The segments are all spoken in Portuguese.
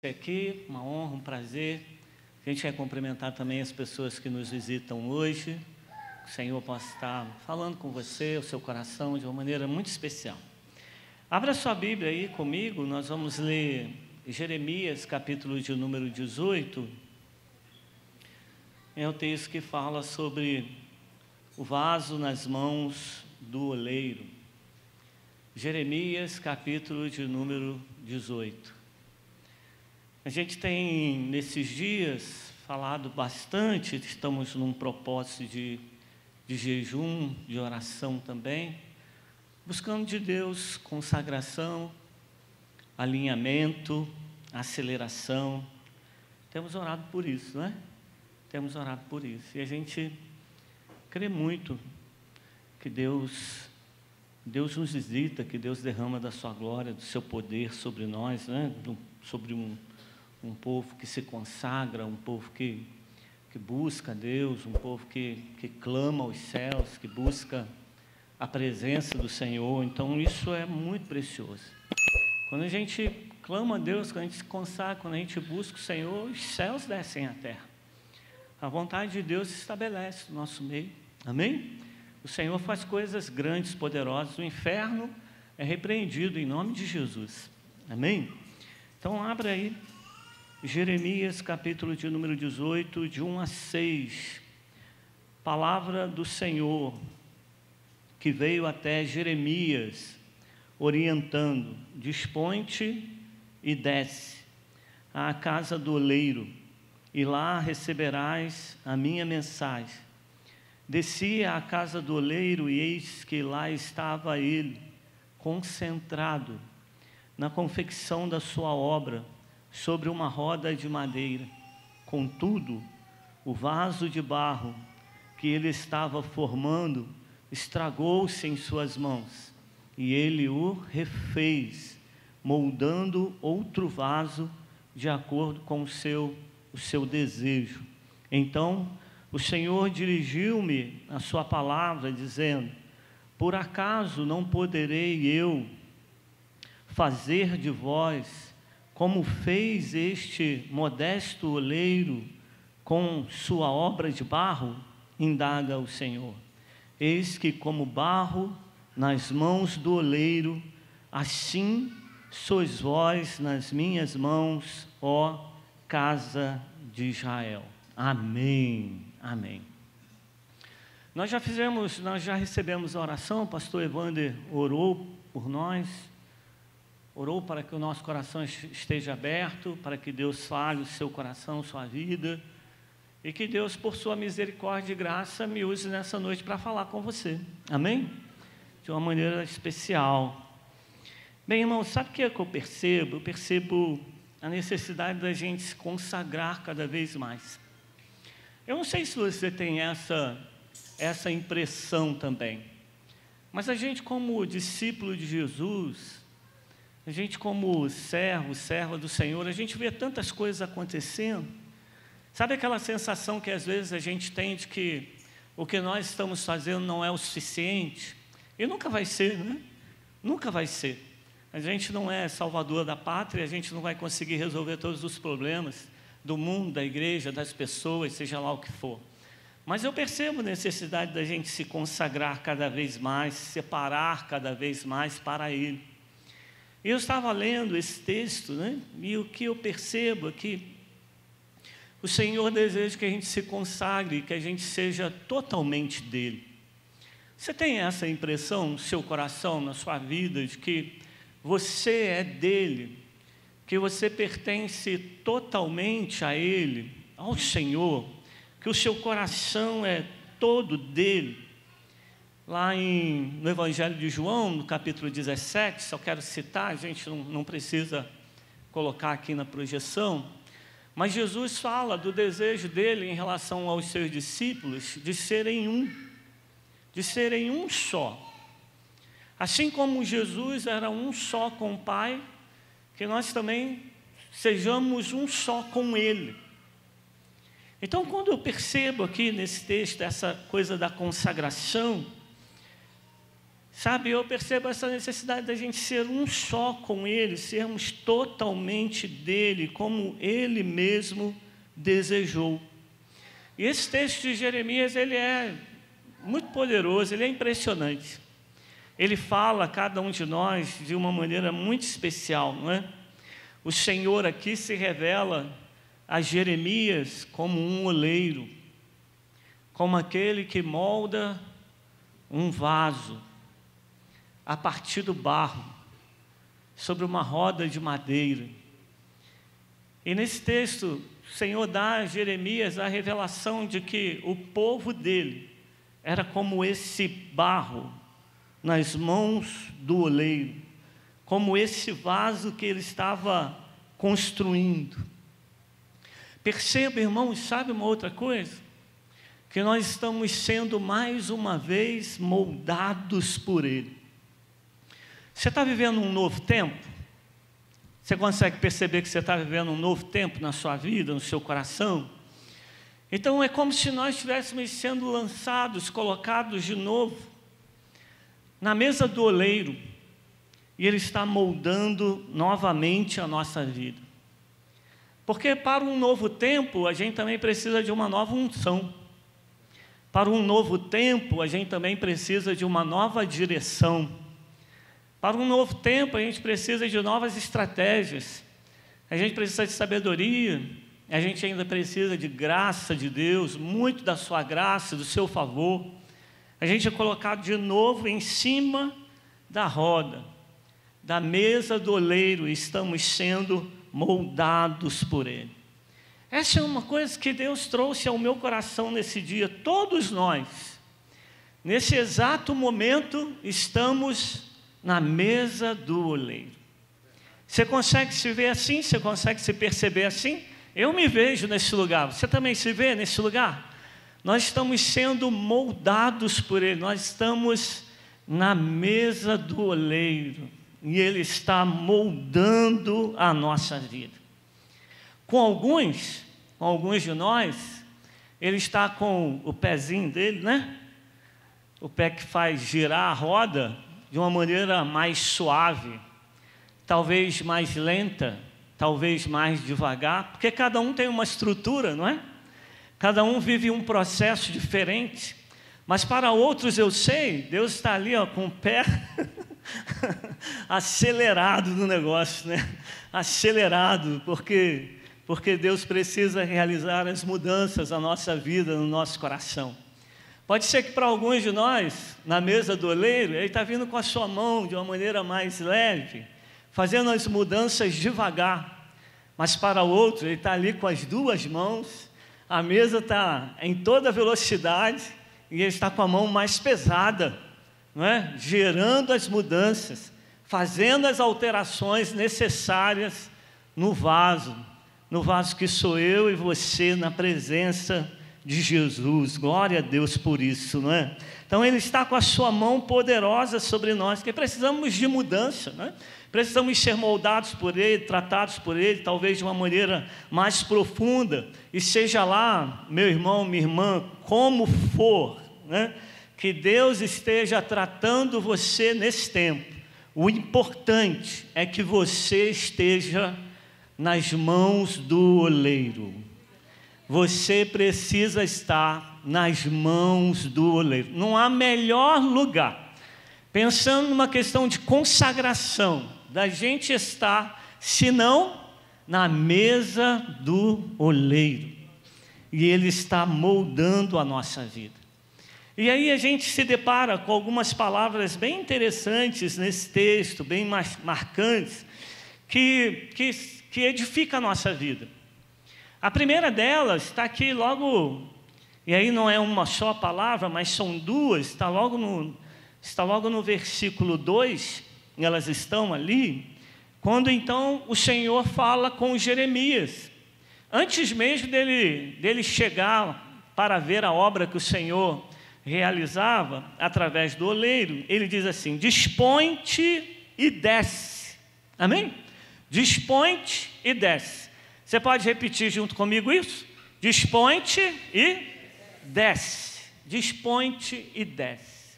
Aqui, uma honra, um prazer. A gente quer cumprimentar também as pessoas que nos visitam hoje. Que o Senhor possa estar falando com você, o seu coração, de uma maneira muito especial. Abra sua Bíblia aí comigo, nós vamos ler Jeremias, capítulo de número 18. É o texto que fala sobre o vaso nas mãos do oleiro. Jeremias, capítulo de número 18. A gente tem, nesses dias, falado bastante, estamos num propósito de jejum, de oração também, buscando de Deus consagração, alinhamento, aceleração. Temos orado por isso, né? Temos orado por isso. E a gente crê muito que Deus nos visita, que Deus derrama da sua glória, do seu poder sobre nós, né? Sobre um povo que se consagra, um povo que busca Deus, um povo que clama aos céus, que busca a presença do Senhor. Então isso é muito precioso. Quando a gente clama a Deus, quando a gente se consagra, quando a gente busca o Senhor, os céus descem à terra. A vontade de Deus se estabelece no nosso meio. Amém? O Senhor faz coisas grandes, poderosas. O inferno é repreendido em nome de Jesus. Amém? Então abra aí Jeremias, capítulo de número 18, de 1 a 6. Palavra do Senhor que veio até Jeremias, orientando: dispõe-te e desce à casa do oleiro, e lá receberás a minha mensagem. Desci à casa do oleiro, e eis que lá estava ele, concentrado na confecção da sua obra, sobre uma roda de madeira. Contudo, o vaso de barro que ele estava formando estragou-se em suas mãos, e ele o refez, moldando outro vaso de acordo com o seu desejo. Então o Senhor dirigiu-me a sua palavra, dizendo: por acaso não poderei eu fazer de vós como fez este modesto oleiro com sua obra de barro? Indaga o Senhor. Eis que como barro nas mãos do oleiro, assim sois vós nas minhas mãos, ó casa de Israel. Amém, amém. Nós já recebemos a oração, o pastor Evander orou por nós, orou para que o nosso coração esteja aberto, para que Deus fale o seu coração, sua vida, e que Deus, por sua misericórdia e graça, me use nessa noite para falar com você. Amém? De uma maneira especial. Bem, irmão, sabe o que é que eu percebo? Eu percebo a necessidade da gente se consagrar cada vez mais. Eu não sei se você tem essa impressão também, mas a gente, como discípulo de Jesus, a gente como serva do Senhor, a gente vê tantas coisas acontecendo. Sabe aquela sensação que às vezes a gente tem de que o que nós estamos fazendo não é o suficiente? E nunca vai ser, né? Nunca vai ser. A gente não é salvador da pátria, a gente não vai conseguir resolver todos os problemas do mundo, da igreja, das pessoas, seja lá o que for. Mas eu percebo a necessidade da gente se consagrar cada vez mais, se separar cada vez mais para Ele. E eu estava lendo esse texto, né? E o que eu percebo é que o Senhor deseja que a gente se consagre, que a gente seja totalmente dEle. Você tem essa impressão no seu coração, na sua vida, de que você é dEle, que você pertence totalmente a Ele, ao Senhor, que o seu coração é todo dEle? Lá no Evangelho de João, no capítulo 17, só quero citar, a gente não precisa colocar aqui na projeção, mas Jesus fala do desejo dele em relação aos seus discípulos de serem um só. Assim como Jesus era um só com o Pai, que nós também sejamos um só com Ele. Então, quando eu percebo aqui nesse texto essa coisa da consagração, Sabe, eu percebo essa necessidade da gente ser um só com Ele, sermos totalmente dEle, como Ele mesmo desejou. E esse texto de Jeremias, ele é muito poderoso, ele é impressionante. Ele fala a cada um de nós de uma maneira muito especial, não é? O Senhor aqui se revela a Jeremias como um oleiro, como aquele que molda um vaso a partir do barro, sobre uma roda de madeira. E nesse texto, o Senhor dá a Jeremias a revelação de que o povo dele era como esse barro nas mãos do oleiro, como esse vaso que ele estava construindo. Perceba, irmãos, sabe uma outra coisa? Que nós estamos sendo mais uma vez moldados por Ele. Você está vivendo um novo tempo? Você consegue perceber que você está vivendo um novo tempo na sua vida, no seu coração? Então é como se nós estivéssemos sendo lançados, colocados de novo na mesa do oleiro, e Ele está moldando novamente a nossa vida. Porque para um novo tempo, a gente também precisa de uma nova unção. Para um novo tempo, a gente também precisa de uma nova direção. Para um novo tempo, a gente precisa de novas estratégias. A gente precisa de sabedoria. A gente ainda precisa de graça de Deus, muito da sua graça, do seu favor. A gente é colocado de novo em cima da roda, da mesa do oleiro, e estamos sendo moldados por Ele. Essa é uma coisa que Deus trouxe ao meu coração nesse dia. Todos nós, nesse exato momento, estamos na mesa do oleiro. Você consegue se ver assim? Você consegue se perceber assim? Eu me vejo nesse lugar. Você também se vê nesse lugar? Nós estamos sendo moldados por Ele. Nós estamos na mesa do oleiro. E Ele está moldando a nossa vida. Com alguns de nós, Ele está com o pezinho dele, né? O pé que faz girar a roda de uma maneira mais suave, talvez mais lenta, talvez mais devagar, porque cada um tem uma estrutura, não é? Cada um vive um processo diferente, mas para outros eu sei, Deus está ali com o pé acelerado no negócio, né? Acelerado, porque Deus precisa realizar as mudanças na nossa vida, no nosso coração. Pode ser que para alguns de nós, na mesa do oleiro, Ele está vindo com a sua mão de uma maneira mais leve, fazendo as mudanças devagar. Mas para outros, Ele está ali com as duas mãos, a mesa está em toda velocidade, e Ele está com a mão mais pesada, não é? Gerando as mudanças, fazendo as alterações necessárias no vaso que sou eu e você na presença de Jesus. Glória a Deus por isso, não é? Então Ele está com a sua mão poderosa sobre nós, que precisamos de mudança, não é? Precisamos ser moldados por Ele, tratados por Ele, talvez de uma maneira mais profunda, e seja lá, meu irmão, minha irmã, como for, né? Que Deus esteja tratando você nesse tempo. O importante é que você esteja nas mãos do oleiro. Você precisa estar nas mãos do oleiro. Não há melhor lugar, pensando numa questão de consagração, da gente estar, senão na mesa do oleiro. E Ele está moldando a nossa vida. E aí a gente se depara com algumas palavras bem interessantes nesse texto, bem marcantes, que edificam a nossa vida. A primeira delas está aqui logo, e aí não é uma só palavra, mas são duas, está logo no versículo 2, e elas estão ali, quando então o Senhor fala com Jeremias. Antes mesmo dele chegar para ver a obra que o Senhor realizava através do oleiro, ele diz assim: dispõe-te e desce. Amém? Dispõe-te e desce. Você pode repetir junto comigo isso? Dispõe-te e desce. Dispõe-te e desce.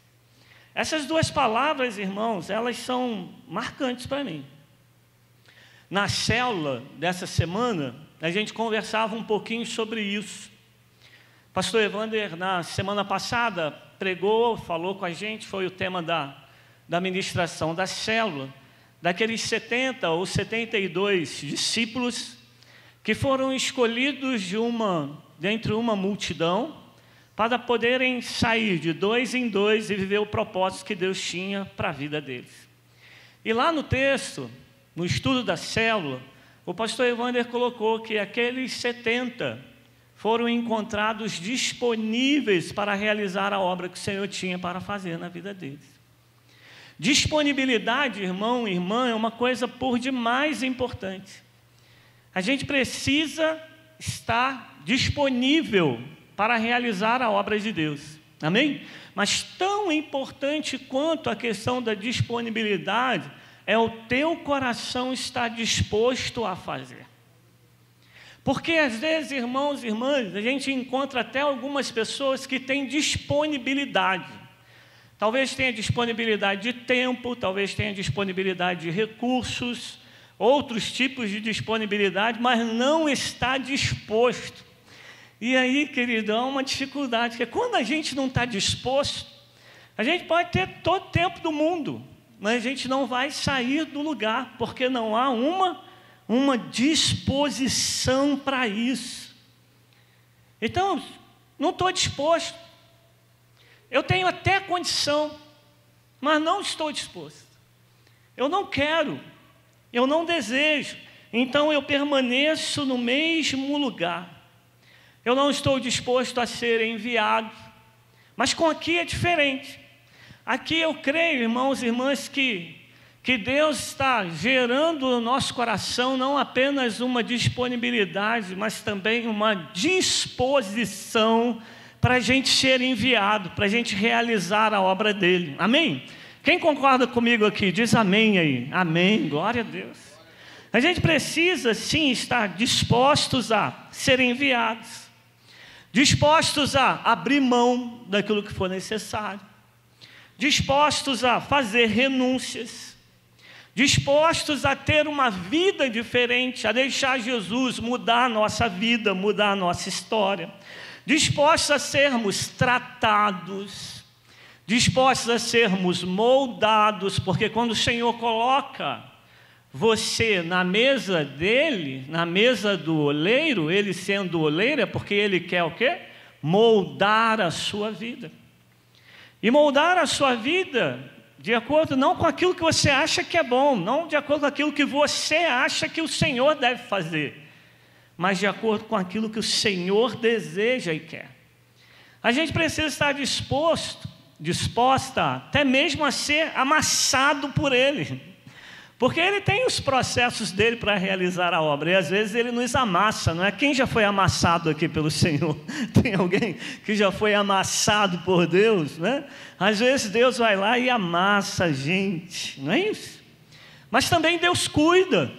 Essas duas palavras, irmãos, elas são marcantes para mim. Na célula dessa semana, a gente conversava um pouquinho sobre isso. Pastor Evander, na semana passada, pregou, falou com a gente, foi o tema da ministração da célula, daqueles 70 ou 72 discípulos que foram escolhidos dentre uma multidão para poderem sair de 2 em 2 e viver o propósito que Deus tinha para a vida deles. E lá no texto, no estudo da célula, o pastor Evander colocou que aqueles 70 foram encontrados disponíveis para realizar a obra que o Senhor tinha para fazer na vida deles. Disponibilidade, irmão e irmã, é uma coisa por demais importante. A gente precisa estar disponível para realizar a obra de Deus. Amém? Mas tão importante quanto a questão da disponibilidade é o teu coração estar disposto a fazer. Porque às vezes, irmãos e irmãs, a gente encontra até algumas pessoas que têm disponibilidade. Talvez tenha disponibilidade de tempo, talvez tenha disponibilidade de recursos, outros tipos de disponibilidade, mas não está disposto. E aí, querido, há uma dificuldade, porque quando a gente não está disposto, a gente pode ter todo o tempo do mundo, mas a gente não vai sair do lugar, porque não há uma disposição para isso. Então, não estou disposto. Eu tenho até condição, mas não estou disposto. Eu não quero, eu não desejo, então eu permaneço no mesmo lugar. Eu não estou disposto a ser enviado, mas com aqui é diferente. Aqui eu creio, irmãos e irmãs, que Deus está gerando no nosso coração não apenas uma disponibilidade, mas também uma disposição para a gente ser enviado, para a gente realizar a obra dele. Amém? Quem concorda comigo aqui? Diz amém aí. Amém, glória a Deus. A gente precisa sim estar dispostos a ser enviados, dispostos a abrir mão daquilo que for necessário, dispostos a fazer renúncias, dispostos a ter uma vida diferente, a deixar Jesus mudar a nossa vida, mudar a nossa história, dispostos a sermos tratados, dispostos a sermos moldados, porque quando o Senhor coloca você na mesa dele, na mesa do oleiro, ele sendo oleiro, é porque ele quer o quê? Moldar a sua vida. E moldar a sua vida de acordo não com aquilo que você acha que é bom, não de acordo com aquilo que você acha que o Senhor deve fazer, mas de acordo com aquilo que o Senhor deseja e quer. A gente precisa estar disposta até mesmo a ser amassado por Ele, porque Ele tem os processos dele para realizar a obra, e às vezes Ele nos amassa, não é? Quem já foi amassado aqui pelo Senhor? Tem alguém que já foi amassado por Deus, né? Às vezes Deus vai lá e amassa a gente, não é isso? Mas também Deus cuida,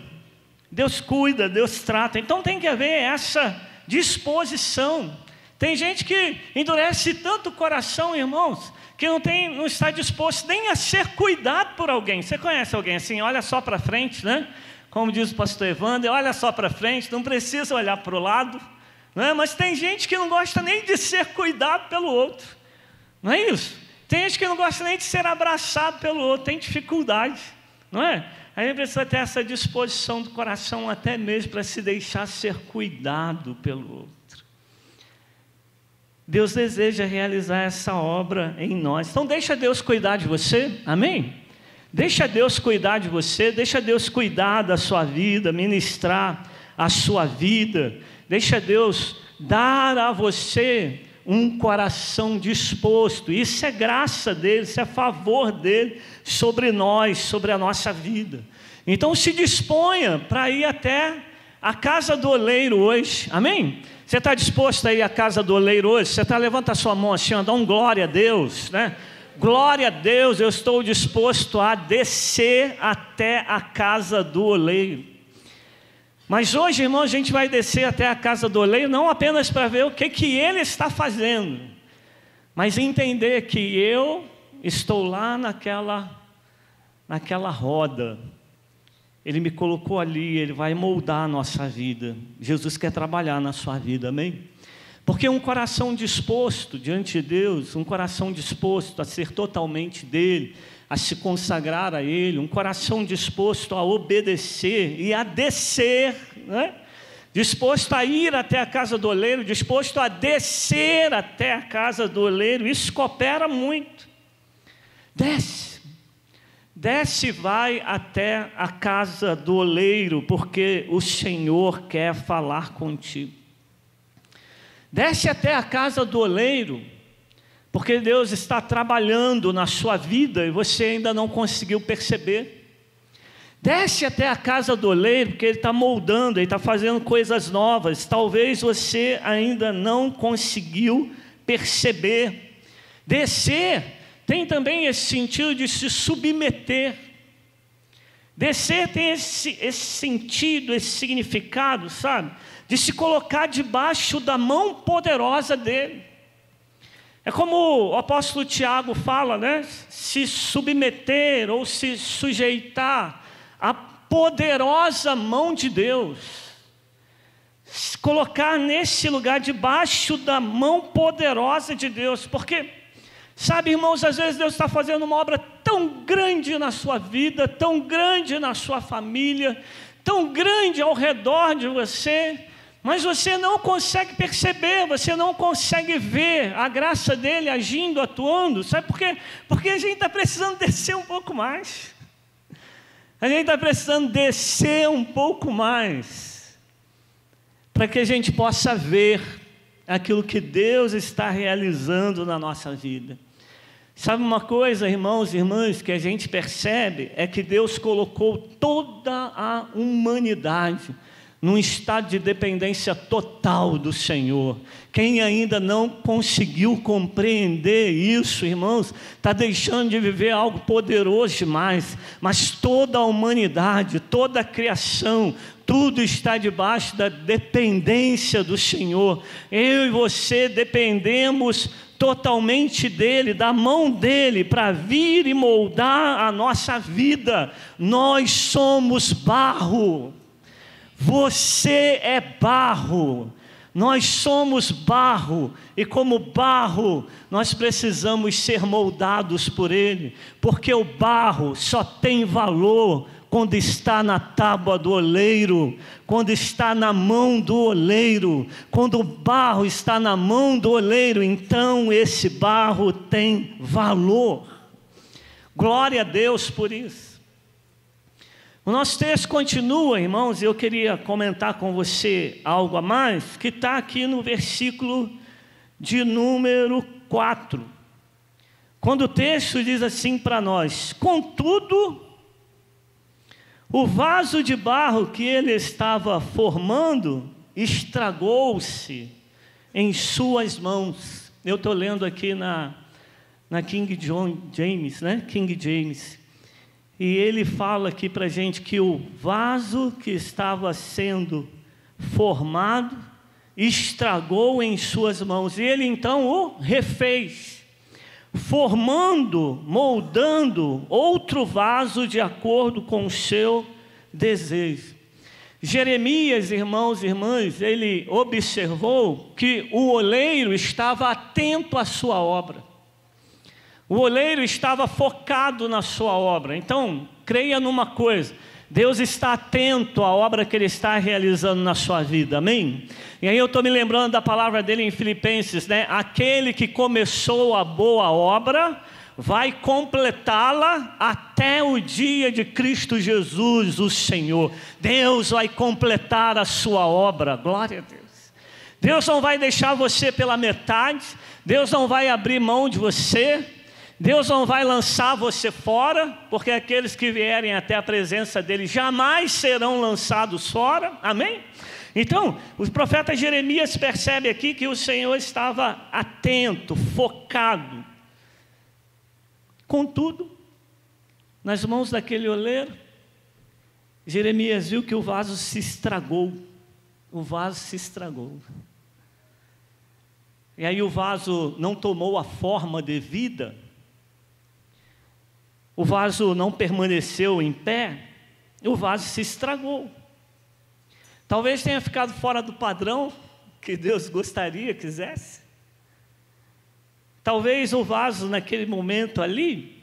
Deus trata, então tem que haver essa disposição. Tem gente que endurece tanto o coração, irmãos, que não está disposto nem a ser cuidado por alguém. Você conhece alguém assim, olha só para frente, né? Como diz o pastor Evander, olha só para frente, não precisa olhar para o lado, não é? Mas tem gente que não gosta nem de ser cuidado pelo outro, não é isso? Tem gente que não gosta nem de ser abraçado pelo outro, tem dificuldade, não é? A gente precisa ter essa disposição do coração até mesmo para se deixar ser cuidado pelo outro. Deus deseja realizar essa obra em nós. Então deixa Deus cuidar de você, amém? Deixa Deus cuidar de você, deixa Deus cuidar da sua vida, ministrar a sua vida. Deixa Deus dar a você um coração disposto. Isso é graça dele, isso é favor dele sobre nós, sobre a nossa vida. Então se disponha para ir até a casa do oleiro hoje, amém? Você está disposto a ir à casa do oleiro hoje? Você levanta a sua mão assim, dá um glória a Deus, né? Glória a Deus, eu estou disposto a descer até a casa do oleiro. Mas hoje, irmão, a gente vai descer até a casa do oleiro, não apenas para ver o que ele está fazendo, mas entender que eu estou lá naquela roda. Ele me colocou ali, Ele vai moldar a nossa vida. Jesus quer trabalhar na sua vida, amém? Porque um coração disposto diante de Deus, um coração disposto a ser totalmente dele, a se consagrar a Ele, um coração disposto a obedecer e a descer, né? Disposto a ir até a casa do oleiro, disposto a descer até a casa do oleiro, isso coopera muito. Desce e vai até a casa do oleiro, porque o Senhor quer falar contigo. Desce até a casa do oleiro, porque Deus está trabalhando na sua vida e você ainda não conseguiu perceber. Desce até a casa do oleiro, porque Ele está moldando, Ele está fazendo coisas novas. Talvez você ainda não conseguiu perceber. Descer tem também esse sentido de se submeter. Descer tem esse sentido, esse significado, sabe? De se colocar debaixo da mão poderosa dEle. É como o apóstolo Tiago fala, né? Se submeter ou se sujeitar à poderosa mão de Deus. Se colocar nesse lugar debaixo da mão poderosa de Deus. Porque, sabe, irmãos, às vezes Deus está fazendo uma obra tão grande na sua vida, tão grande na sua família, tão grande ao redor de você, mas você não consegue perceber, você não consegue ver a graça dele agindo, atuando. Sabe por quê? Porque a gente está precisando descer um pouco mais. A gente está precisando descer um pouco mais, para que a gente possa ver aquilo que Deus está realizando na nossa vida. Sabe uma coisa, irmãos e irmãs, que a gente percebe, é que Deus colocou toda a humanidade num estado de dependência total do Senhor. Quem ainda não conseguiu compreender isso, irmãos, está deixando de viver algo poderoso demais. Mas toda a humanidade, toda a criação, tudo está debaixo da dependência do Senhor. Eu e você dependemos totalmente dEle, da mão dEle, para vir e moldar a nossa vida. Nós somos barro. Você é barro, nós somos barro, e como barro, nós precisamos ser moldados por Ele, porque o barro só tem valor quando está na tábua do oleiro, quando está na mão do oleiro. Quando o barro está na mão do oleiro, então esse barro tem valor. Glória a Deus por isso. O nosso texto continua, irmãos, e eu queria comentar com você algo a mais, que está aqui no versículo de número 4. Quando o texto diz assim para nós: contudo, o vaso de barro que ele estava formando estragou-se em suas mãos. Eu estou lendo aqui na King James, né? King James. E ele fala aqui para a gente que o vaso que estava sendo formado estragou em suas mãos. E ele então o refez, formando, moldando outro vaso de acordo com o seu desejo. Jeremias, irmãos e irmãs, ele observou que o oleiro estava atento à sua obra. O oleiro estava focado na sua obra. Então, creia numa coisa: Deus está atento à obra que Ele está realizando na sua vida, amém? E aí eu estou me lembrando da palavra dele em Filipenses, né? Aquele que começou a boa obra vai completá-la até o dia de Cristo Jesus, o Senhor. Deus vai completar a sua obra, glória a Deus. Deus não vai deixar você pela metade, Deus não vai abrir mão de você, Deus não vai lançar você fora, porque aqueles que vierem até a presença dEle jamais serão lançados fora, amém? Então, o profeta Jeremias percebe aqui que o Senhor estava atento, focado. Contudo, nas mãos daquele oleiro, Jeremias viu que o vaso se estragou. O vaso se estragou. E aí o vaso não tomou a forma devida, o vaso não permaneceu em pé, o vaso se estragou. Talvez tenha ficado fora do padrão que Deus quisesse. Talvez o vaso naquele momento ali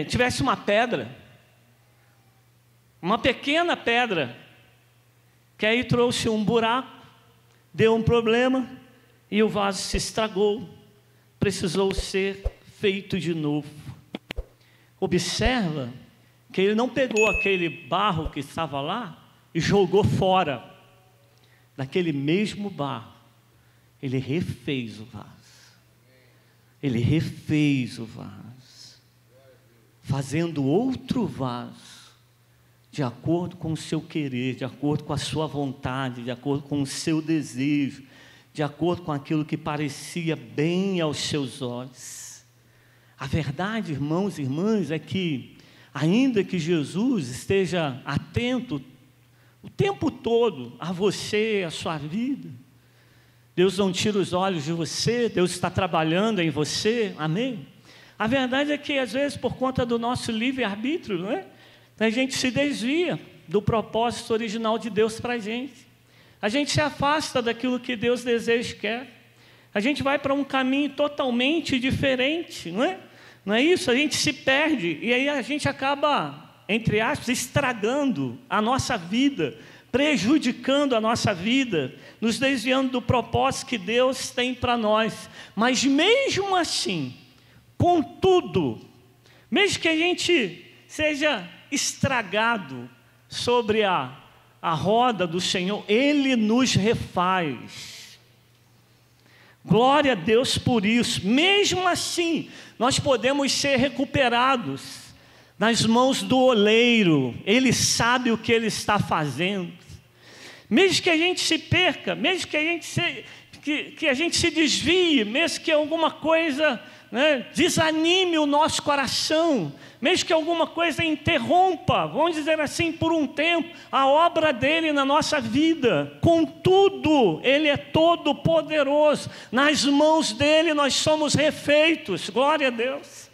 tivesse uma pedra, uma pequena pedra, que aí trouxe um buraco, deu um problema e o vaso se estragou, precisou ser feito de novo. Observa que ele não pegou aquele barro que estava lá e jogou fora. Daquele mesmo barro, ele refez o vaso. Ele refez o vaso, fazendo outro vaso, de acordo com o seu querer, de acordo com a sua vontade, de acordo com o seu desejo, de acordo com aquilo que parecia bem aos seus olhos. A verdade, irmãos e irmãs, é que, ainda que Jesus esteja atento o tempo todo a você, a sua vida, Deus não tira os olhos de você, Deus está trabalhando em você, amém? A verdade é que, às vezes, por conta do nosso livre-arbítrio, não é? A gente se desvia do propósito original de Deus para a gente. A gente se afasta daquilo que Deus deseja e quer. A gente vai para um caminho totalmente diferente, não é? Não é isso? A gente se perde e aí a gente acaba, entre aspas, estragando a nossa vida, prejudicando a nossa vida, nos desviando do propósito que Deus tem para nós. Mas mesmo assim, contudo, mesmo que a gente seja estragado sobre a roda do Senhor, Ele nos refaz. Glória a Deus por isso. Mesmo assim, nós podemos ser recuperados nas mãos do oleiro. Ele sabe o que Ele está fazendo. Mesmo que a gente se perca, mesmo que a gente se desvie, mesmo que alguma coisa, né, desanime o nosso coração, mesmo que alguma coisa interrompa, vamos dizer assim, por um tempo, a obra dele na nossa vida. Contudo, ele é todo poderoso. Nas mãos dele nós somos refeitos. Glória a Deus.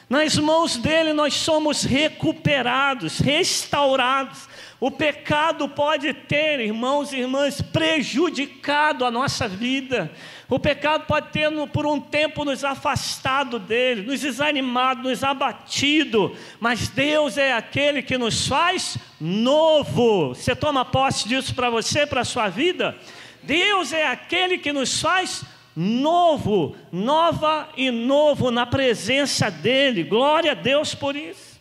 Nas mãos dele nós somos recuperados, restaurados. O pecado pode ter, irmãos e irmãs, prejudicado a nossa vida. O pecado pode ter por um tempo nos afastado dele, nos desanimado, nos abatido. Mas Deus é aquele que nos faz novo. Você toma posse disso para você, para a sua vida? Deus é aquele que nos faz novo, nova e novo na presença dele. Glória a Deus por isso.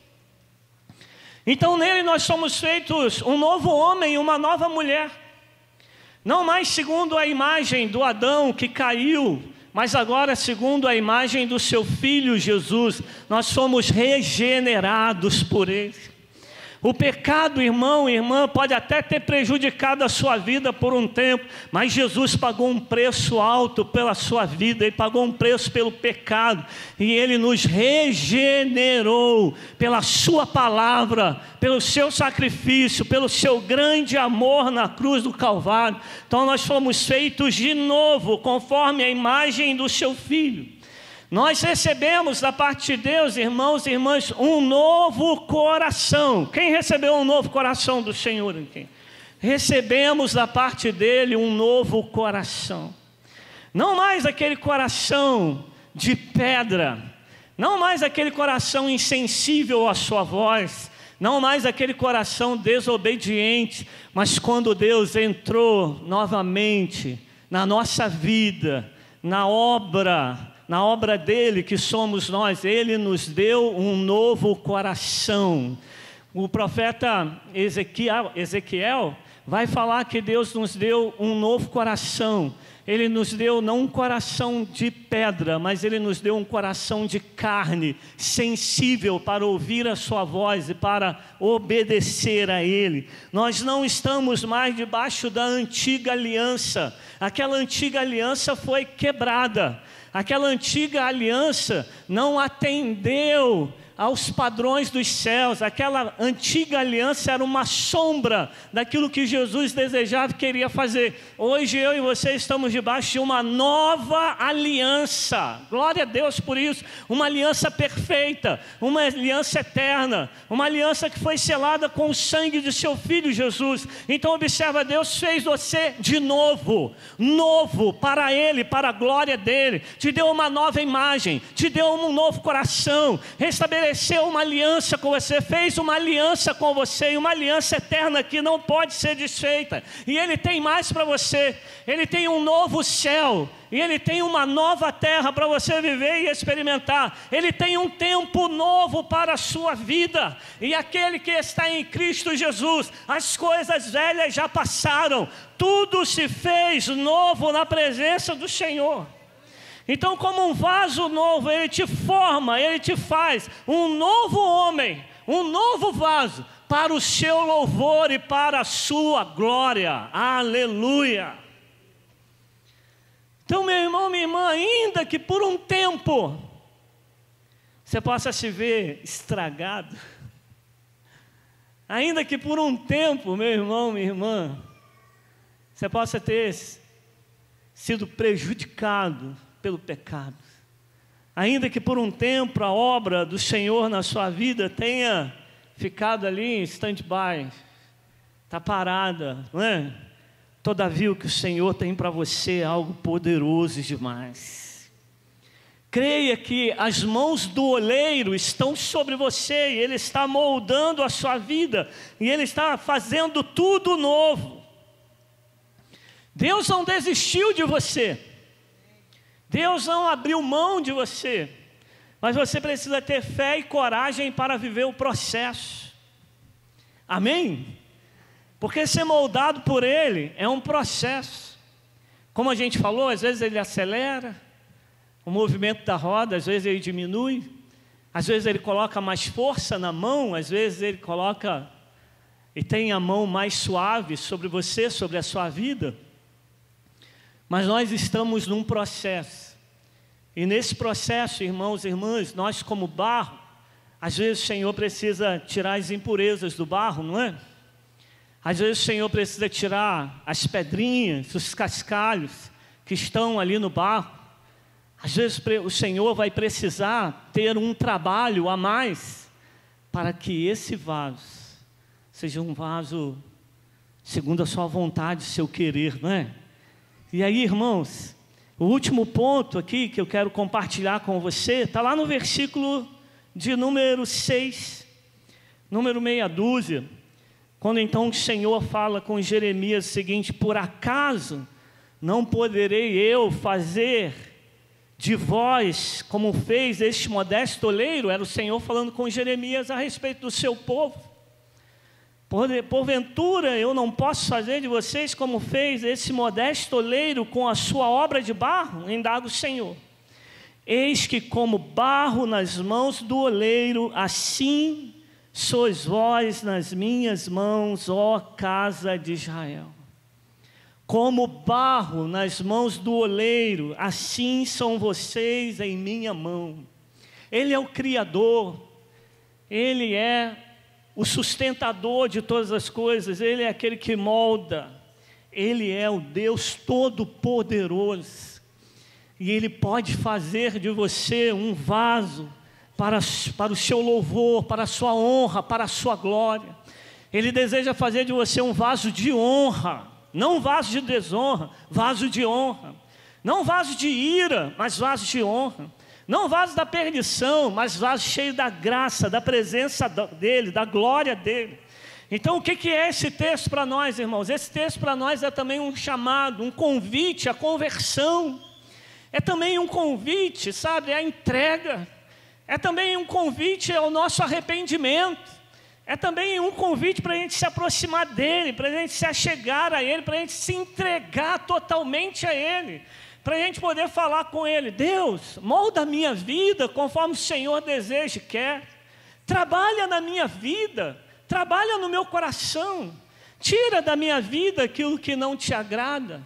Então nele nós somos feitos um novo homem e uma nova mulher. Não mais segundo a imagem do Adão que caiu, mas agora segundo a imagem do seu Filho Jesus. Nós somos regenerados por ele. O pecado, irmão e irmã, pode até ter prejudicado a sua vida por um tempo, mas Jesus pagou um preço alto pela sua vida. Ele pagou um preço pelo pecado e Ele nos regenerou pela sua palavra, pelo seu sacrifício, pelo seu grande amor na cruz do Calvário. Então nós fomos feitos de novo, conforme a imagem do seu Filho. Nós recebemos da parte de Deus, irmãos e irmãs, um novo coração. Quem recebeu um novo coração do Senhor? Recebemos da parte dele um novo coração. Não mais aquele coração de pedra, não mais aquele coração insensível à sua voz, não mais aquele coração desobediente, mas quando Deus entrou novamente na nossa vida, na obra dele que somos nós, ele nos deu um novo coração. O profeta Ezequiel vai falar que Deus nos deu um novo coração. Ele nos deu não um coração de pedra, mas Ele nos deu um coração de carne, sensível para ouvir a sua voz e para obedecer a Ele. Nós não estamos mais debaixo da antiga aliança. Aquela antiga aliança foi quebrada. Aquela antiga aliança não atendeu aos padrões dos céus. Aquela antiga aliança era uma sombra daquilo que Jesus desejava e queria fazer. Hoje eu e você estamos debaixo de uma nova aliança. Glória a Deus por isso. Uma aliança perfeita, uma aliança eterna, uma aliança que foi selada com o sangue de seu Filho Jesus. Então observa, Deus fez você de novo para Ele, para a glória dEle. Te deu uma nova imagem, te deu um novo coração, restabeleceu uma aliança com você, fez uma aliança com você, e uma aliança eterna que não pode ser desfeita. E Ele tem mais para você. Ele tem um novo céu, e Ele tem uma nova terra para você viver e experimentar. Ele tem um tempo novo para a sua vida. E aquele que está em Cristo Jesus, as coisas velhas já passaram, tudo se fez novo na presença do Senhor. Então, como um vaso novo, Ele te forma, Ele te faz um novo homem, um novo vaso, para o seu louvor e para a sua glória. Aleluia! Então, meu irmão, minha irmã, ainda que por um tempo você possa se ver estragado, ainda que por um tempo, meu irmão, minha irmã, você possa ter sido prejudicado pelo pecado, ainda que por um tempo a obra do Senhor na sua vida tenha ficado ali em stand-by, está parada, não é? Todavia o que o Senhor tem para você é algo poderoso demais. Creia que as mãos do oleiro estão sobre você, e Ele está moldando a sua vida, e Ele está fazendo tudo novo. Deus não desistiu de você, Deus não abriu mão de você, mas você precisa ter fé e coragem para viver o processo. Amém? Porque ser moldado por Ele é um processo. Como a gente falou, às vezes Ele acelera o movimento da roda, às vezes Ele diminui, às vezes Ele coloca mais força na mão, às vezes Ele coloca e tem a mão mais suave sobre você, sobre a sua vida. Mas nós estamos num processo. E nesse processo, irmãos e irmãs, nós como barro, às vezes o Senhor precisa tirar as impurezas do barro, não é? Às vezes o Senhor precisa tirar as pedrinhas, os cascalhos que estão ali no barro. Às vezes o Senhor vai precisar ter um trabalho a mais para que esse vaso seja um vaso segundo a sua vontade, seu querer, não é? E aí, irmãos, o último ponto aqui que eu quero compartilhar com você está lá no versículo de número 6, número meia dúzia. Quando então o Senhor fala com Jeremias o seguinte: por acaso não poderei eu fazer de vós como fez este modesto oleiro? Era o Senhor falando com Jeremias a respeito do seu povo. Porventura eu não posso fazer de vocês como fez esse modesto oleiro com a sua obra de barro? Indaga o Senhor. Eis que como barro nas mãos do oleiro, assim sois vós nas minhas mãos, ó casa de Israel. Como barro nas mãos do oleiro, assim são vocês em minha mão. Ele é o Criador, Ele é o sustentador de todas as coisas, Ele é aquele que molda, Ele é o Deus Todo-Poderoso, e Ele pode fazer de você um vaso para o seu louvor, para a sua honra, para a sua glória. Ele deseja fazer de você um vaso de honra, não um vaso de desonra, vaso de honra. Não um vaso de ira, mas vaso de honra. Não um vaso da perdição, mas vaso cheio da graça, da presença dEle, da glória dEle. Então o que é esse texto para nós, irmãos? Esse texto para nós é também um chamado, um convite à conversão. É também um convite, sabe, à entrega. É também um convite ao nosso arrependimento. É também um convite para a gente se aproximar dEle, para a gente se achegar a Ele, para a gente se entregar totalmente a Ele, para a gente poder falar com Ele: Deus, molda a minha vida conforme o Senhor deseja e quer. Trabalha na minha vida, trabalha no meu coração, tira da minha vida aquilo que não te agrada.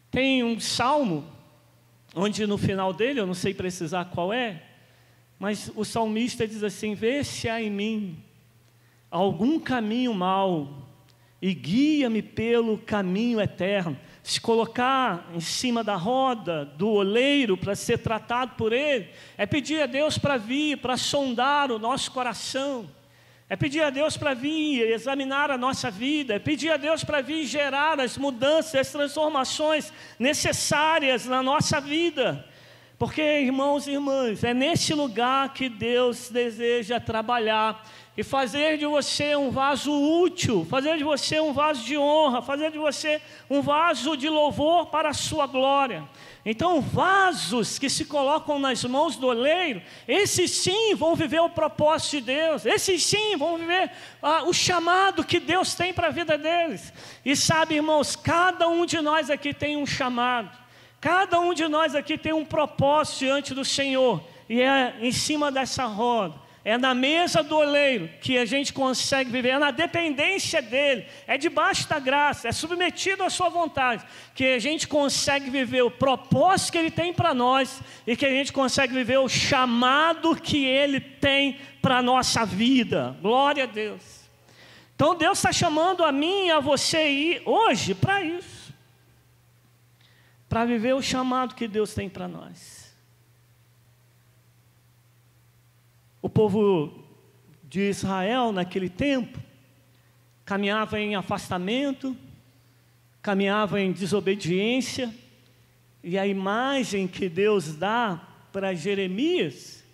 Tem um salmo, onde no final dele, eu não sei precisar qual é, Mas o salmista diz assim: vê se há em mim algum caminho mau e guia-me pelo caminho eterno. Se colocar em cima da roda do oleiro para ser tratado por ele, é pedir a Deus para vir, para sondar o nosso coração, é pedir a Deus para vir examinar a nossa vida, é pedir a Deus para vir gerar as mudanças, as transformações necessárias na nossa vida. Porque, irmãos e irmãs, é nesse lugar que Deus deseja trabalhar e fazer de você um vaso útil, fazer de você um vaso de honra, fazer de você um vaso de louvor para a sua glória. Então, vasos que se colocam nas mãos do oleiro, esses sim vão viver o propósito de Deus, esses sim vão viver o chamado que Deus tem para a vida deles. E sabe, irmãos, cada um de nós aqui tem um chamado. Cada um de nós aqui tem um propósito diante do Senhor, e é em cima dessa roda, é na mesa do oleiro que a gente consegue viver, é na dependência dEle, é debaixo da graça, é submetido à sua vontade, que a gente consegue viver o propósito que Ele tem para nós, e que a gente consegue viver o chamado que Ele tem para a nossa vida. Glória a Deus. Então Deus está chamando a mim e a você ir hoje para isso, para viver o chamado que Deus tem para nós. O povo de Israel, naquele tempo, caminhava em afastamento, caminhava em desobediência, e a imagem que Deus dá para Jeremias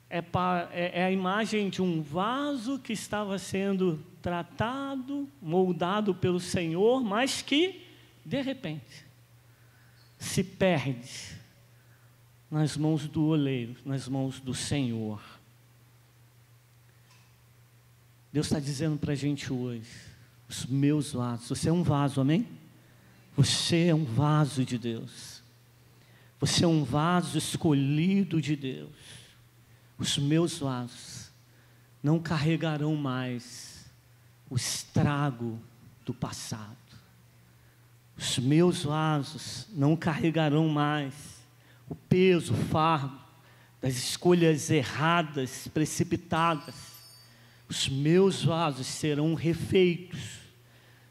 é a imagem de um vaso que estava sendo tratado, moldado pelo Senhor, mas que, de repente, se perde nas mãos do oleiro, nas mãos do Senhor. Deus está dizendo para a gente hoje: os meus vasos, você é um vaso, amém? Você é um vaso de Deus, você é um vaso escolhido de Deus. Os meus vasos não carregarão mais o estrago do passado. Os meus vasos não carregarão mais o peso, o fardo das escolhas erradas, precipitadas. Os meus vasos serão refeitos,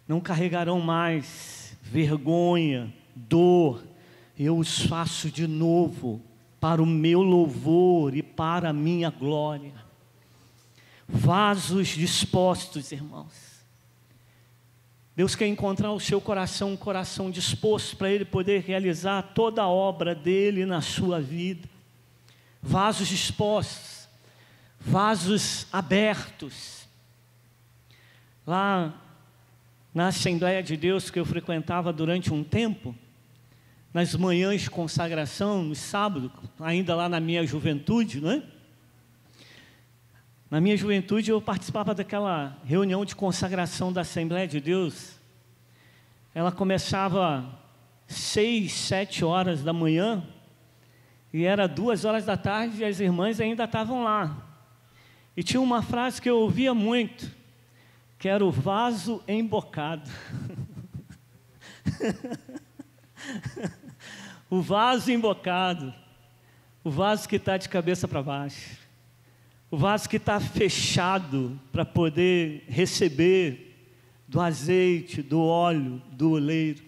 não carregarão mais vergonha, dor. Eu os faço de novo para o meu louvor e para a minha glória. Vasos dispostos, irmãos. Deus quer encontrar o seu coração, um coração disposto para Ele poder realizar toda a obra dEle na sua vida. Vasos dispostos, vasos abertos. Lá na Assembleia de Deus que eu frequentava durante um tempo, nas manhãs de consagração, no sábado, ainda lá na minha juventude, não é? Na minha juventude eu participava daquela reunião de consagração da Assembleia de Deus. Ela começava 6, 7 horas da manhã e era 2 horas da tarde e as irmãs ainda estavam lá. E tinha uma frase que eu ouvia muito, que era o vaso embocado. O vaso embocado, o vaso que está de cabeça para baixo. O vaso que está fechado para poder receber do azeite, do óleo, do oleiro.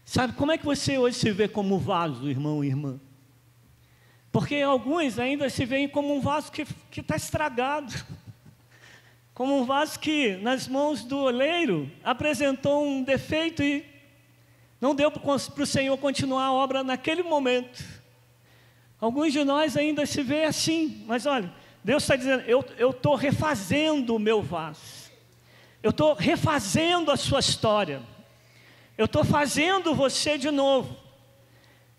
Sabe, como é que você hoje se vê como vaso, irmão e irmã? Porque alguns ainda se veem como um vaso que está estragado. Como um vaso que, nas mãos do oleiro, apresentou um defeito e não deu para o Senhor continuar a obra naquele momento. Alguns de nós ainda se vê assim, mas olha, Deus está dizendo: eu estou refazendo o meu vaso, eu estou refazendo a sua história, eu estou fazendo você de novo.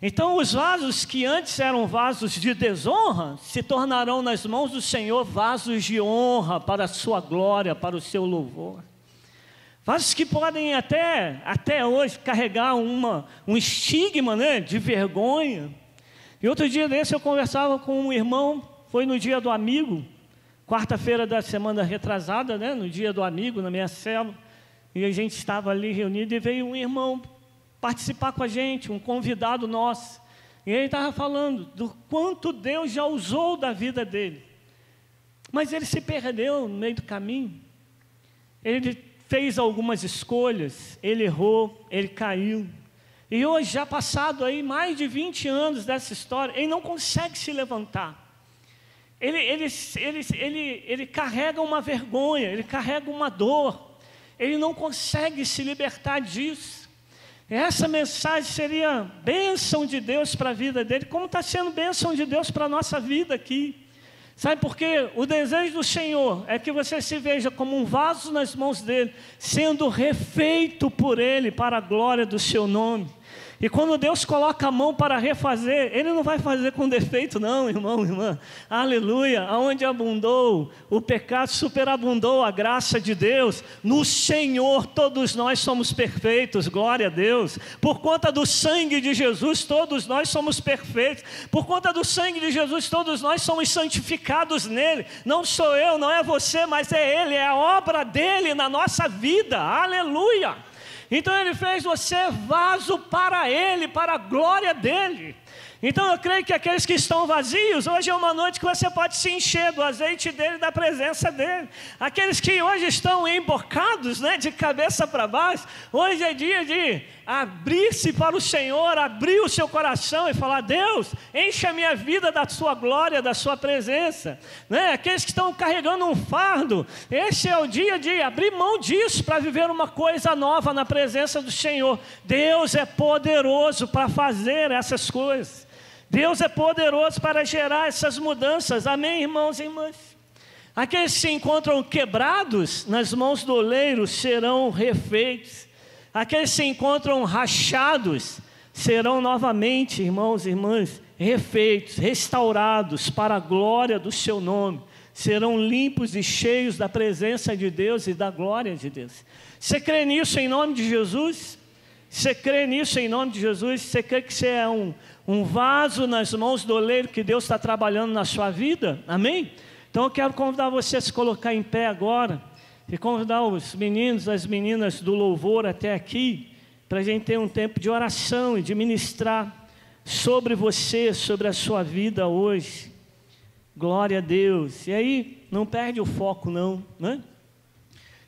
Então os vasos que antes eram vasos de desonra, se tornarão nas mãos do Senhor vasos de honra para a sua glória, para o seu louvor. Vasos que podem até hoje carregar um estigma, né, de vergonha. E outro dia desse eu conversava com um irmão, foi no dia do amigo, quarta-feira da semana retrasada, né, no dia do amigo, na minha célula, e a gente estava ali reunido e veio um irmão participar com a gente, um convidado nosso. E ele estava falando do quanto Deus já usou da vida dele. Mas ele se perdeu no meio do caminho. Ele fez algumas escolhas, ele errou, ele caiu. E hoje, já passado aí mais de 20 anos dessa história, ele não consegue se levantar. Ele carrega uma vergonha, ele carrega uma dor. Ele não consegue se libertar disso. Essa mensagem seria bênção de Deus para a vida dele, como está sendo bênção de Deus para a nossa vida aqui. Sabe por quê? O desejo do Senhor é que você se veja como um vaso nas mãos dele, sendo refeito por ele para a glória do seu nome. E quando Deus coloca a mão para refazer, Ele não vai fazer com defeito não, irmão, irmã. Aleluia, aonde abundou o pecado, superabundou a graça de Deus. No Senhor todos nós somos perfeitos, glória a Deus. Por conta do sangue de Jesus, todos nós somos perfeitos. Por conta do sangue de Jesus, todos nós somos santificados nele. Não sou eu, não é você, mas é Ele, é a obra dele na nossa vida, aleluia. Então Ele fez você vaso para Ele, para a glória dEle. Então eu creio que aqueles que estão vazios, hoje é uma noite que você pode se encher do azeite dEle, da presença dEle. Aqueles que hoje estão embocados, de cabeça para baixo, hoje é dia de abrir-se para o Senhor, abrir o seu coração e falar: Deus, enche a minha vida da sua glória, da sua presença. Aqueles que estão carregando um fardo, esse é o dia de abrir mão disso para viver uma coisa nova na presença do Senhor. Deus é poderoso para fazer essas coisas. Deus é poderoso para gerar essas mudanças, amém, irmãos e irmãs? Aqueles que se encontram quebrados nas mãos do oleiro serão refeitos. Aqueles que se encontram rachados serão novamente, irmãos e irmãs, refeitos, restaurados para a glória do seu nome. Serão limpos e cheios da presença de Deus e da glória de Deus. Você crê nisso em nome de Jesus? Você crê nisso em nome de Jesus? Você crê que você é um vaso nas mãos do oleiro que Deus está trabalhando na sua vida? Amém? Então eu quero convidar você a se colocar em pé agora e convidar os meninos, as meninas do louvor até aqui, para a gente ter um tempo de oração e de ministrar sobre você, sobre a sua vida hoje. Glória a Deus. E aí, não perde o foco não,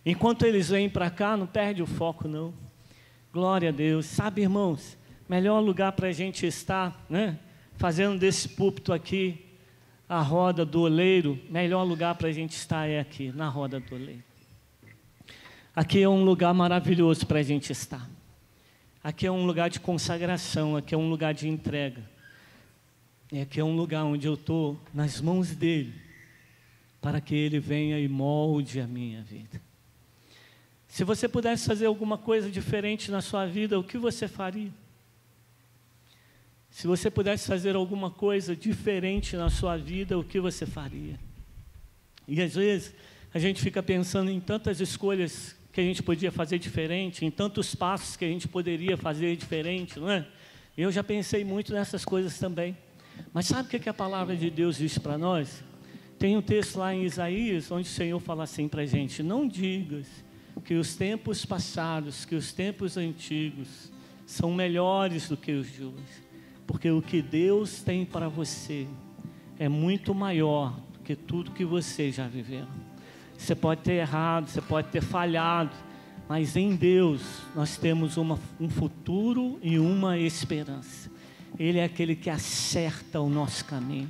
Enquanto eles vêm para cá, não perde o foco não. Glória a Deus. Sabe, irmãos, melhor lugar para a gente estar, fazendo desse púlpito aqui a roda do oleiro, melhor lugar para a gente estar é aqui, na roda do oleiro. Aqui é um lugar maravilhoso para a gente estar. Aqui é um lugar de consagração, aqui é um lugar de entrega. E aqui é um lugar onde eu estou nas mãos dEle, para que Ele venha e molde a minha vida. Se você pudesse fazer alguma coisa diferente na sua vida, o que você faria? Se você pudesse fazer alguma coisa diferente na sua vida, o que você faria? E às vezes a gente fica pensando em tantas escolhas que a gente podia fazer diferente, em tantos passos que a gente poderia fazer diferente, não é? Eu já pensei muito nessas coisas também. Mas sabe o que a palavra de Deus diz para nós? Tem um texto lá em Isaías, onde o Senhor fala assim para a gente: não digas que os tempos passados, que os tempos antigos são melhores do que os de hoje, porque o que Deus tem para você é muito maior do que tudo que você já viveu. Você pode ter errado, você pode ter falhado, mas em Deus nós temos um futuro e uma esperança. Ele é aquele que acerta o nosso caminho.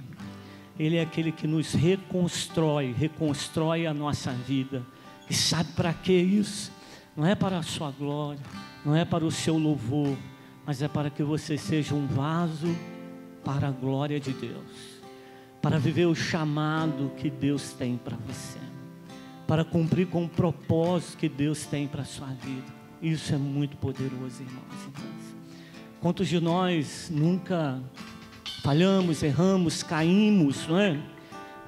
Ele é aquele que nos reconstrói a nossa vida. E sabe para que isso? Não é para a sua glória, não é para o seu louvor, mas é para que você seja um vaso para a glória de Deus, para viver o chamado que Deus tem para você, para cumprir com o propósito que Deus tem para a sua vida. Isso é muito poderoso, irmãos e irmãs. Quantos de nós nunca falhamos, erramos, caímos, não é?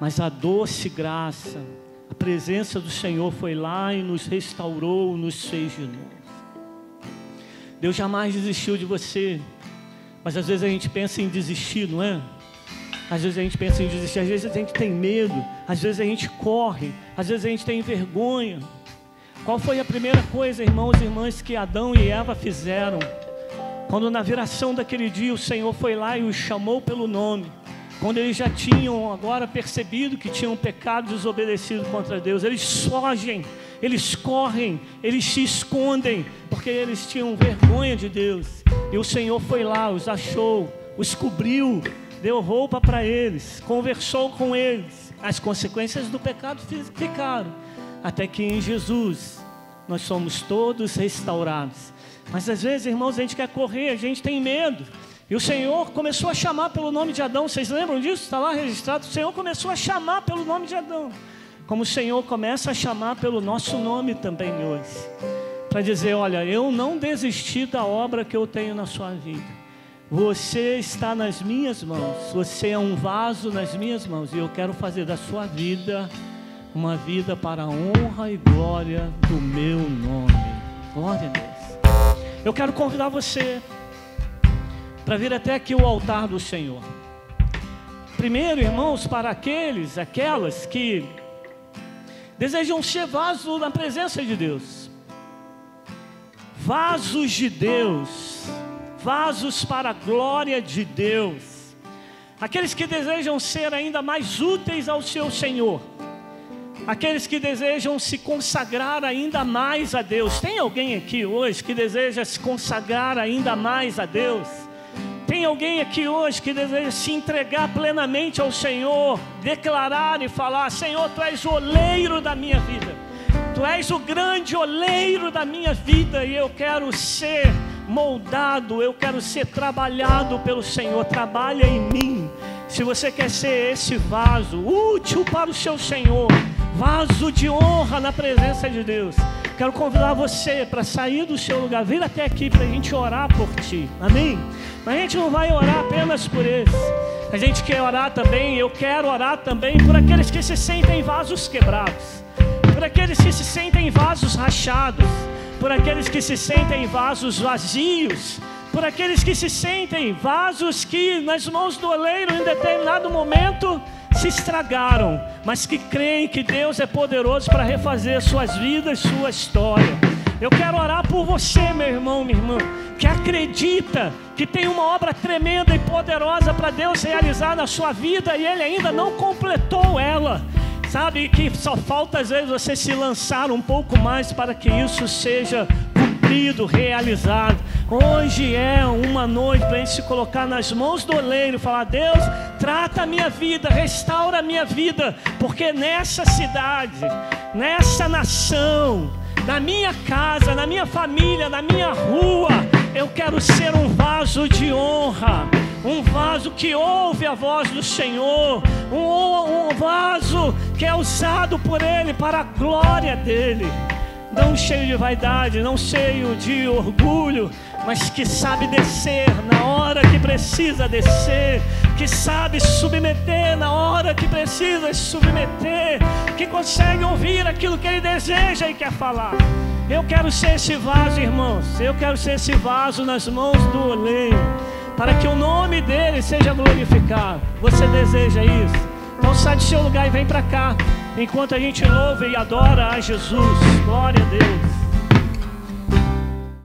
Mas a doce graça, a presença do Senhor foi lá e nos restaurou, nos fez de novo. Deus jamais desistiu de você, mas às vezes a gente pensa em desistir, não é? Às vezes a gente pensa em desistir, às vezes a gente tem medo, às vezes a gente corre, às vezes a gente tem vergonha. Qual foi a primeira coisa, irmãos e irmãs, que Adão e Eva fizeram Quando na viração daquele dia o Senhor foi lá e os chamou pelo nome, quando eles já tinham agora percebido que tinham pecado e desobedecido contra Deus, eles fogem, eles correm, eles se escondem, porque eles tinham vergonha de Deus. E o Senhor foi lá, os achou, os cobriu, deu roupa para eles, conversou com eles. As consequências do pecado ficaram, até que em Jesus nós somos todos restaurados. Mas às vezes, irmãos, a gente quer correr, a gente tem medo. E o Senhor começou a chamar pelo nome de Adão. Vocês lembram disso? Está lá registrado. O Senhor começou a chamar pelo nome de Adão, como o Senhor começa a chamar pelo nosso nome também hoje, para dizer: olha, eu não desisti da obra que eu tenho na sua vida. Você está nas minhas mãos. Você é um vaso nas minhas mãos. E eu quero fazer da sua vida uma vida para a honra e glória do meu nome. Glória a Deus. Eu quero convidar você para vir até aqui o altar do Senhor. Primeiro, irmãos, para aquelas que desejam ser vasos na presença de Deus. Vasos de Deus. Vasos para a glória de Deus. Aqueles que desejam ser ainda mais úteis ao seu Senhor. Aqueles que desejam se consagrar ainda mais a Deus. Tem alguém aqui hoje que deseja se consagrar ainda mais a Deus? Tem alguém aqui hoje que deseja se entregar plenamente ao Senhor, declarar e falar: Senhor, Tu és o oleiro da minha vida, Tu és o grande oleiro da minha vida, e eu quero ser moldado, eu quero ser trabalhado pelo Senhor. Trabalha em mim. Se você quer ser esse vaso útil para o seu Senhor, vaso de honra na presença de Deus, quero convidar você para sair do seu lugar, vir até aqui para a gente orar por ti, amém? Mas a gente não vai orar apenas por eles, a gente quer orar também, eu quero orar também por aqueles que se sentem vasos quebrados, por aqueles que se sentem vasos rachados, por aqueles que se sentem vasos vazios, por aqueles que se sentem vasos que nas mãos do oleiro em determinado momento se estragaram, mas que creem que Deus é poderoso para refazer suas vidas, sua história. Eu quero orar por você, meu irmão, minha irmã, que acredita que tem uma obra tremenda e poderosa para Deus realizar na sua vida e Ele ainda não completou ela. Sabe que só falta às vezes você se lançar um pouco mais para que isso seja cumprido, realizado. Hoje é uma noite para a gente se colocar nas mãos do oleiro e falar: Deus, trata a minha vida, restaura a minha vida, porque nessa cidade, nessa nação, na minha casa, na minha família, na minha rua, eu quero ser um vaso de honra, um vaso que ouve a voz do Senhor, um vaso que é usado por Ele para a glória dEle. Não cheio de vaidade, não cheio de orgulho, mas que sabe descer na hora que precisa descer, que sabe submeter na hora que precisa submeter, que consegue ouvir aquilo que Ele deseja e quer falar. Eu quero ser esse vaso, irmãos, eu quero ser esse vaso nas mãos do oleiro, para que o nome dEle seja glorificado. Você deseja isso? Então sai do seu lugar e vem para cá, enquanto a gente louva e adora a Jesus. Glória a Deus.